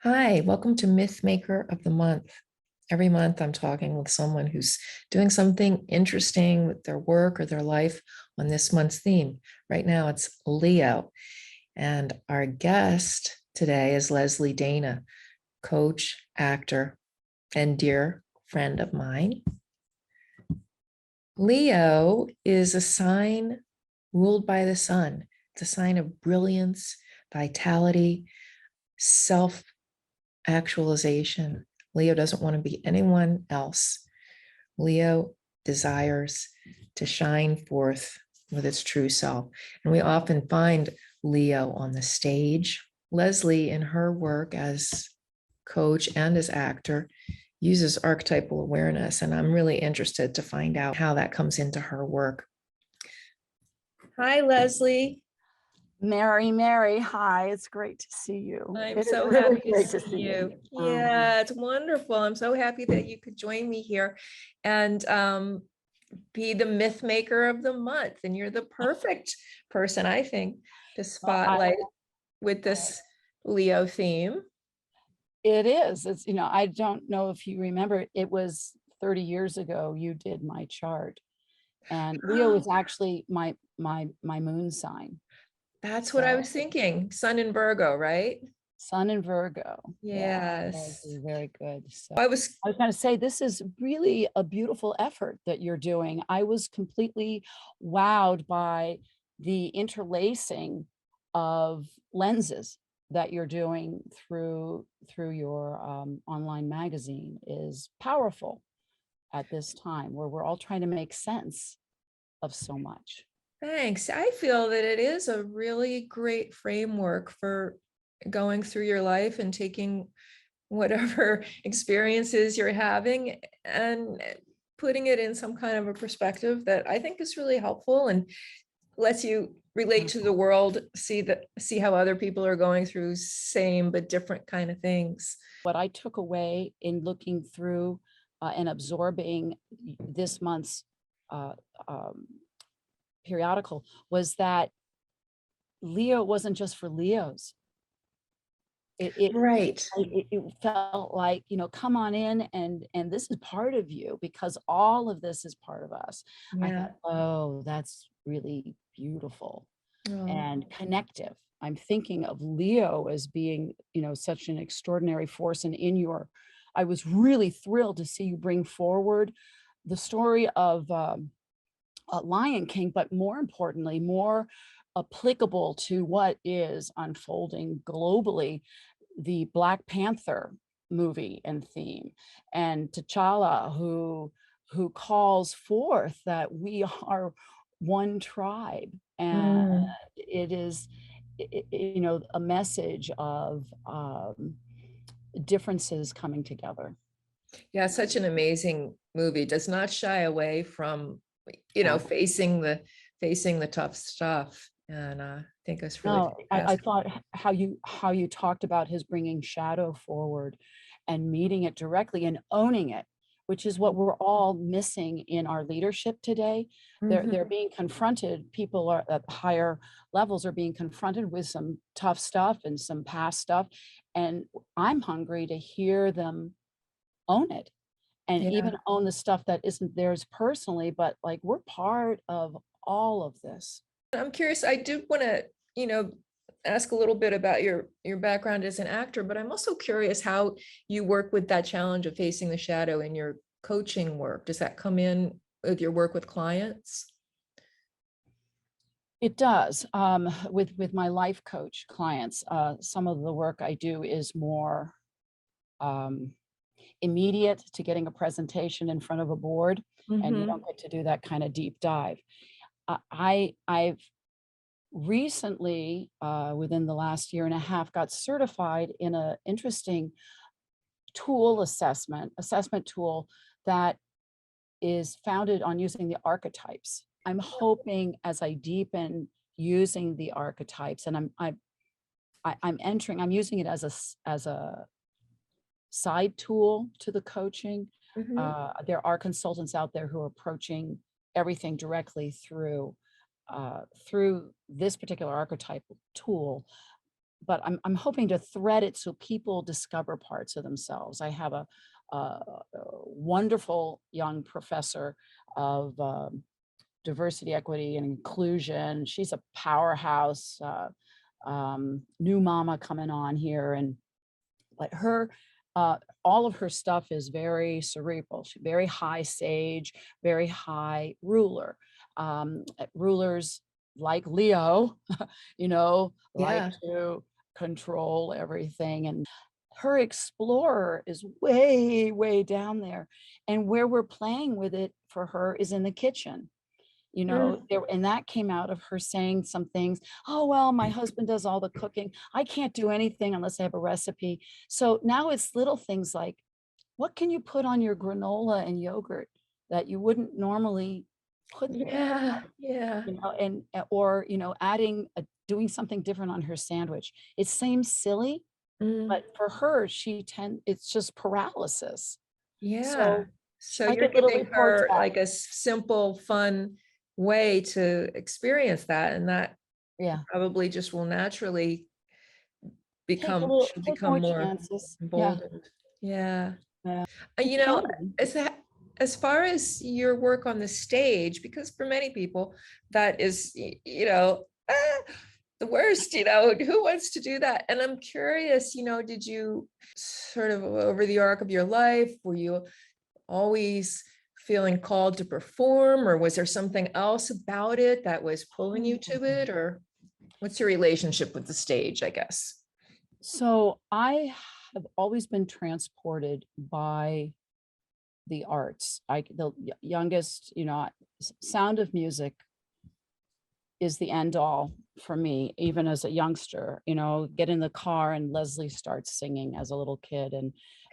Hi, welcome to Myth Maker of the Month. Every month, I'm talking with someone who's doing something interesting with their work or their life on this month's theme. Right now, it's Leo. And our guest today is Lezlie Dana, coach, actor, and dear friend of mine. Leo is a sign ruled by the sun. It's a sign of brilliance, vitality, self actualization. Leo doesn't want to be anyone else. Leo desires to shine forth with its true self. And we often find Leo on the stage. Lezlie, in her work as coach and as actor, uses archetypal awareness. And I'm really interested to find out how that comes into her work. Hi, Lezlie. Mary, hi, it's great to see you. I'm so happy to see you. Yeah, it's wonderful. I'm so happy that you could join me here and be the myth maker of the month. And you're the perfect person, I think, to spotlight with this Leo theme. It is. It's, I don't know if you remember, it was 30 years ago you did my chart. And Leo is actually my moon sign. That's what I was thinking. Sun in Virgo, right? Sun in Virgo. Yes. Yeah, very good. So I was going to say, this is really a beautiful effort that you're doing. I was completely wowed by the interlacing of lenses that you're doing through your online magazine is powerful at this time where we're all trying to make sense of so much. Thanks. I feel that it is a really great framework for going through your life and taking whatever experiences you're having and putting it in some kind of a perspective that I think is really helpful and lets you relate to the world, see how other people are going through same but different kind of things. What I took away in looking through and absorbing this month's periodical was that Leo wasn't just for Leos. Right. It felt like, come on in and this is part of you because all of this is part of us. I Yeah. thought, oh, that's really beautiful Oh. and connective. I'm thinking of Leo as being, such an extraordinary force. And I was really thrilled to see you bring forward the story of Lion King, but more importantly, more applicable to what is unfolding globally, the Black Panther movie and theme, and T'Challa, who calls forth that we are one tribe, and it is, a message of differences coming together. Yeah, such an amazing movie. Does not shy away from, facing the tough stuff. And I think it's really No, I fantastic. thought how you talked about his bringing shadow forward and meeting it directly and owning it, which is what we're all missing in our leadership today. They're being confronted, people are at higher levels are being confronted with some tough stuff and some past stuff. And I'm hungry to hear them own it and Yeah. even own the stuff that isn't theirs personally, but like we're part of all of this. I'm curious, I do want to, ask a little bit about your background as an actor, but I'm also curious how you work with that challenge of facing the shadow in your coaching work. Does that come in with your work with clients? It does. With my life coach clients, some of the work I do is more immediate to getting a presentation in front of a board, and you don't get to do that kind of deep dive. I've recently, within the last year and a half, got certified in an interesting assessment tool that is founded on using the archetypes. I'm hoping as I deepen using the archetypes, and I'm using it as a side tool to the coaching. There are consultants out there who are approaching everything directly through this particular archetype tool. but I'm hoping to thread it so people discover parts of themselves. I have a wonderful young professor of diversity, equity, and inclusion. She's a powerhouse, new mama coming on here, and but her, all of her stuff is very cerebral. She's very high sage, very high ruler. Rulers like Leo, like Yeah. to control everything. And her explorer is way, way down there. And where we're playing with it for her is in the kitchen. Mm. There, and that came out of her saying some things. Oh, well, my husband does all the cooking. I can't do anything unless I have a recipe. So now it's little things like, what can you put on your granola and yogurt that you wouldn't normally put there? Yeah. Yeah. And or adding doing something different on her sandwich. It seems silly, Mm. but for her, it's just paralysis. Yeah. So So I you're get little giving reports her back. like a simple, fun way to experience that. And that Yeah. probably just will naturally she'll Take become more more chances. Yeah. emboldened. Yeah. Yeah. You It can know, be. as as far as your work on the stage, because for many people that is, the worst, who wants to do that? And I'm curious, did you sort of over the arc of your life, were you always feeling called to perform, or was there something else about it that was pulling you to it? Or what's your relationship with the stage, I guess? So I have always been transported by the arts. Youngest, Sound of Music is the end all for me, even as a youngster. Get in the car and Leslie starts singing as a little kid, and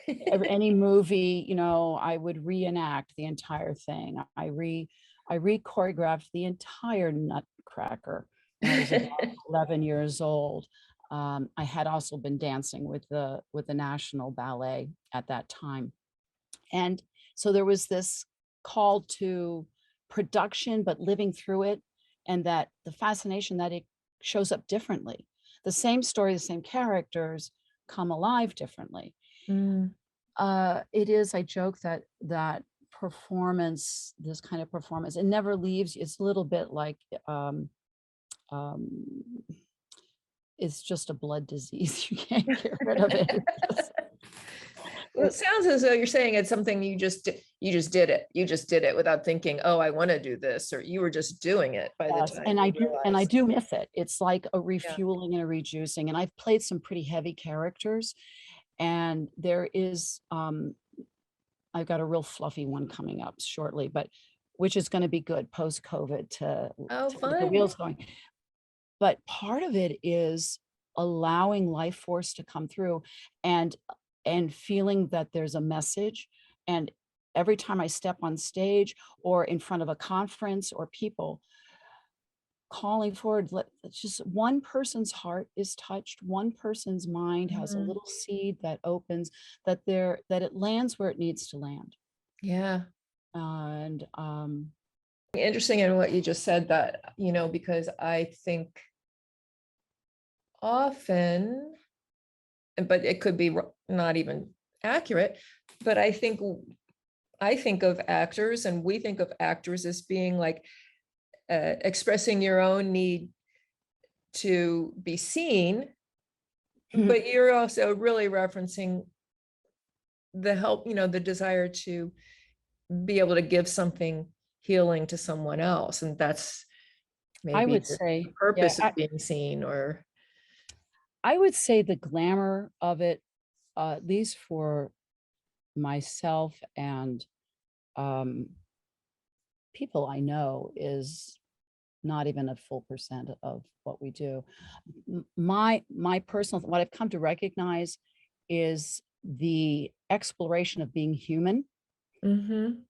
any movie, I would reenact the entire thing. I re-choreographed the entire Nutcracker when I was about 11 years old. I had also been dancing with the National Ballet at that time. And so there was this call to production, but living through it, and that the fascination that it shows up differently. The same story, the same characters come alive differently. Mm. It is, I joke that performance, this kind of performance, it never leaves you. It's a little bit like um, it's just a blood disease. You can't get rid of it. Well, it sounds as though you're saying it's something you just did it. You just did it without thinking, oh, I want to do this, or you were just doing it by the Yes, time and you I realized. do miss it. It's like a Yeah. refueling and a rejuicing, and I've played some pretty heavy characters, and there is, I've got a real fluffy one coming up shortly, but which is gonna be good post-COVID Oh, to get the fun. wheels going. But part of it is allowing life force to come through and feeling that there's a message, and every time I step on stage or in front of a conference or people, calling forward, it's just one person's heart is touched, one person's mind has a Mhm. little seed that opens, that it lands where it needs to land. Yeah. And Interesting in what you just said that, because I think often, but it could be not even accurate, but I think of actors, and we think of actors as being like expressing your own need to be seen, but you're also really referencing the help, the desire to be able to give something healing to someone else. And that's I maybe would the say, yeah, purpose of being seen, or I would say the glamour of it, at least for myself and um, people I know, is not even a full percent of what we do. My personal, what I've come to recognize is the exploration of being human Mhm.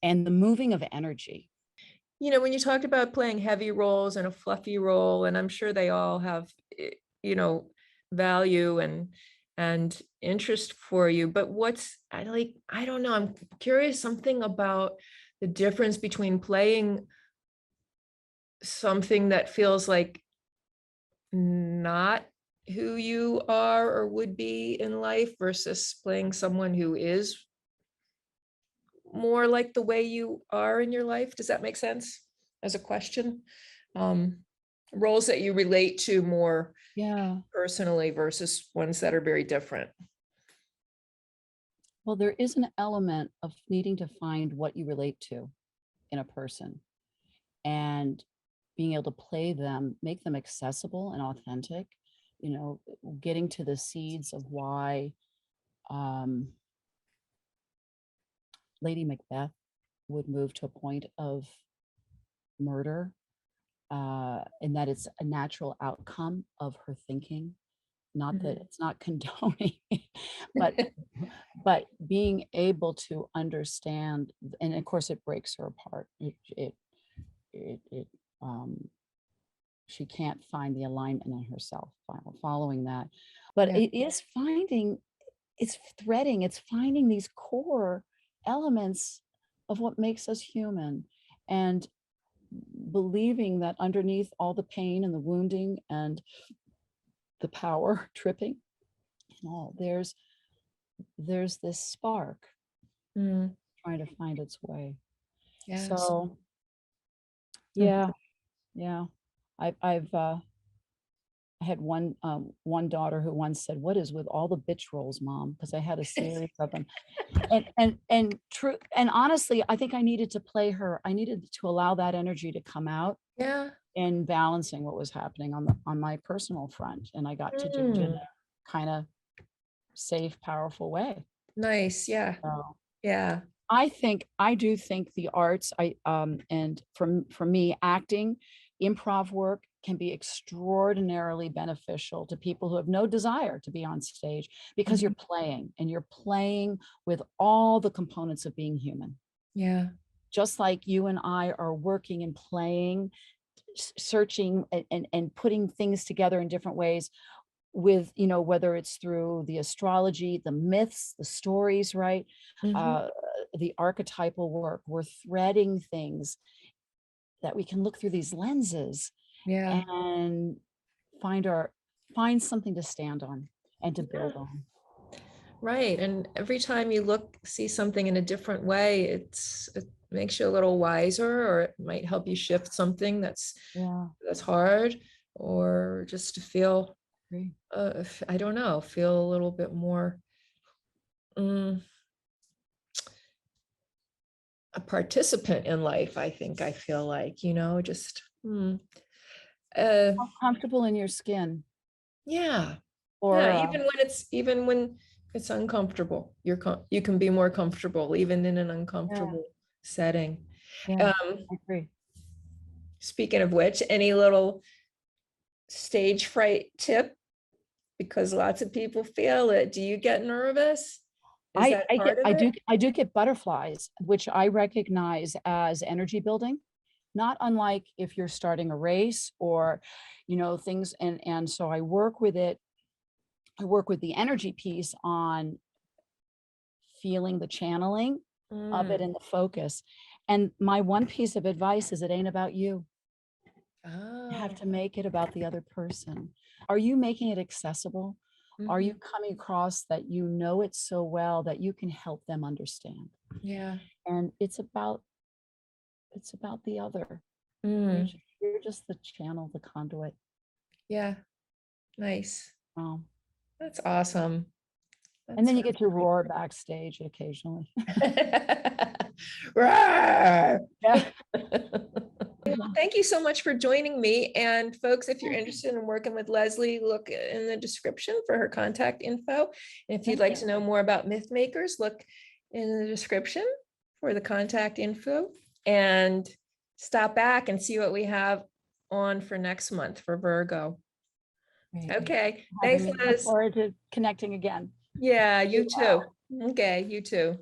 and the moving of energy. When you talked about playing heavy roles and a fluffy role, and I'm sure they all have, you know, value and interest for you, but I don't know, I'm curious something about the difference between playing something that feels like not who you are or would be in life versus playing someone who is more like the way you are in your life. Does that make sense as a question? Roles that you relate to more Yeah. personally versus ones that are very different. Well, there is an element of needing to find what you relate to in a person and being able to play them, make them accessible and authentic, you know, getting to the seeds of why um, Lady Macbeth would move to a point of murder, and that it's a natural outcome of her thinking. Not that it's not condoning, but being able to understand, and of course it breaks her apart. It she can't find the alignment in herself following that. But Yeah. it is finding, it's threading, it's finding these core elements of what makes us human, and believing that underneath all the pain and the wounding and the power tripping and all, there's this spark Mm, trying to find its way. yes. So Mm. yeah, yeah. I've I had one daughter who once said, "What is with all the bitch rolls, mom?" Because I had a series of them. And true, and honestly, I think I needed to play her. I needed to allow that energy to come out Yeah. in balancing what was happening on my personal front. And I got to do it in Mm, a kind of safe, powerful way. nice. Yeah. So Yeah. I do think the arts, and for me, acting, improv work can be extraordinarily beneficial to people who have no desire to be on stage, because you're Mhm. playing, and you're playing with all the components of being human. Yeah. Just like you and I are working and playing, searching and putting things together in different ways, with, you know, whether it's through the astrology, the myths, the stories, right? Mhm. Uh, the archetypal work, we're threading things that we can look through these lenses Yeah. and find our find something to stand on and to Yeah. build on. Right. And every time you see something in a different way, it makes you a little wiser, or it might help you shift something Yeah, that's hard, or just to feel, agree. I don't know, feel a little bit more mm, a participant in life. I think I feel like, just uh, Feel comfortable in your skin, yeah. Yeah, or even when it's uncomfortable, you can be more comfortable even in an yeah, uncomfortable setting. yeah, Um, I agree. speaking of which, any little stage fright tip? Because lots of people feel it. Do you get nervous? Is that part of it? I do get butterflies, which I recognize as energy building, not unlike if you're starting a race or, you know, things. And so I work with it. I work with the energy piece on feeling the channeling of it Mm. and the focus. And my one piece of advice is, it ain't about you. You have Oh. to make it about the other person. Are you making it accessible? Are you Mhm. coming across that you know it so well that you can help them understand? Yeah. And it's about the other. Mm. You're just the channel, the conduit. Yeah. Nice. Um, That's awesome. and That then you sounds get to great. roar backstage occasionally. Rawr! Yeah. Well, thank you so much for joining me. And folks, if you're interested in working with Lezlie, look in the description for her contact info. And if you'd Thank like you. to know more about myth makers, look in the description for the contact info, and stop back and see what we have on for next month for Virgo. Great. Okay. Having Thanks, me. Look Liz. forward to connecting again. Yeah, Be you too. well. Okay, you too.